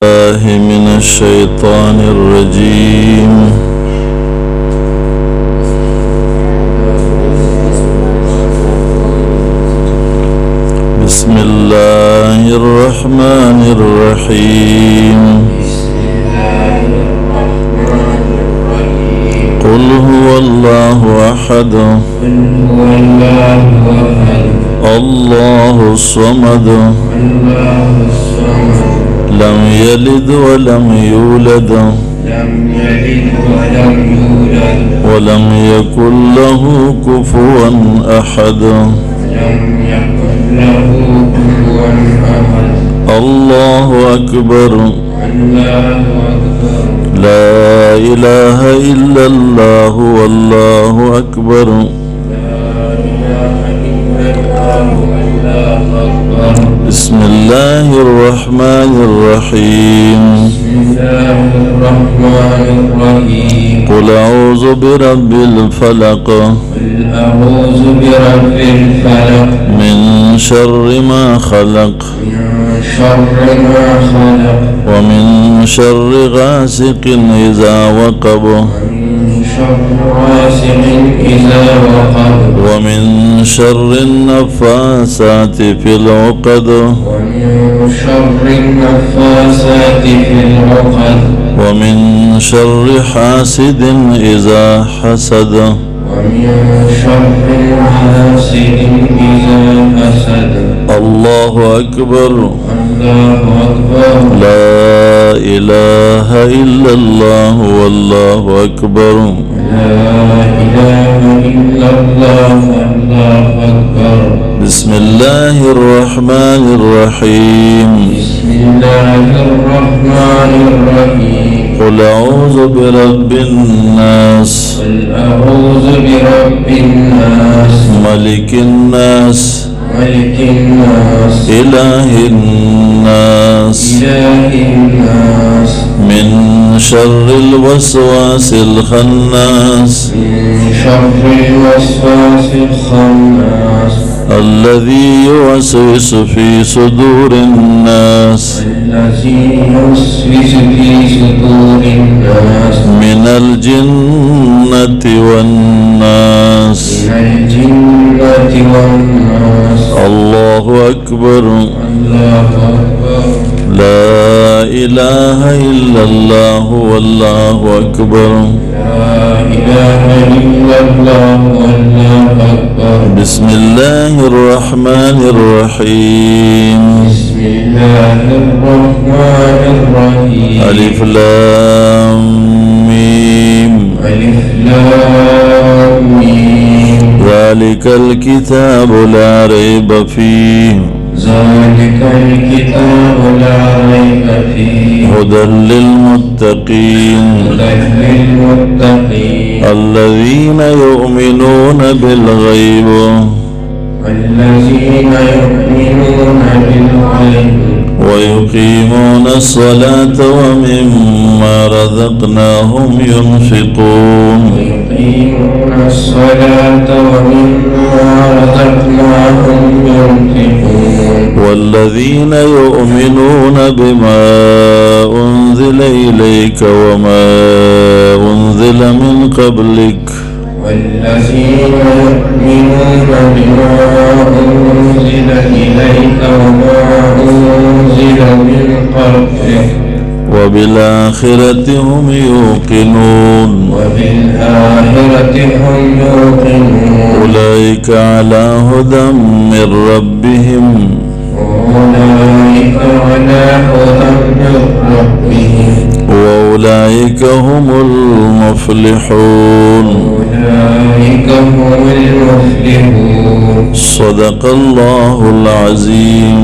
الله من الشيطان الرجيم. بسم الله الرحمن الرحيم. قل هو الله أحد الله الصمد لم يلد ولم يولد ولم يكن له كفوا أحد. الله أكبر. لا إله إلا الله والله أكبر. بسم الله الرحمن الرحيم. قل أعوذ برب الفلق من شر ما خلق ومن شر غاسق إذا وقب ومن شر النفاسات في العقد ومن شر حاسد إذا حسد. الله أكبر. لا إله إلا الله والله أكبر. بسم الله الرحمن الرحيم. قل أعوذ برب الناس ملك الناس إله الناس من شر الوسواس الخناس الذي يوسوس في صدور الناس من الجنة والناس. الله أكبر. لا إله إلا الله والله أكبر. بسم الله الرحمن الرحيم. ألف لام ميم. ذلك الكتاب لا ريب فيه هدى للمتقين الذين يؤمنون بالغيب ويقيمون الصلاة ومما رزقناهم ينفقون. والذين يؤمنون بما أنزل إليك وما أنزل من قبلك والذين يؤمنون بما أنزل إليك وما أنزل من قبلك وبالآخرة هم يوقنون. أولئك على هدى من ربهم وأولئك هم المفلحون. صدق الله العظيم.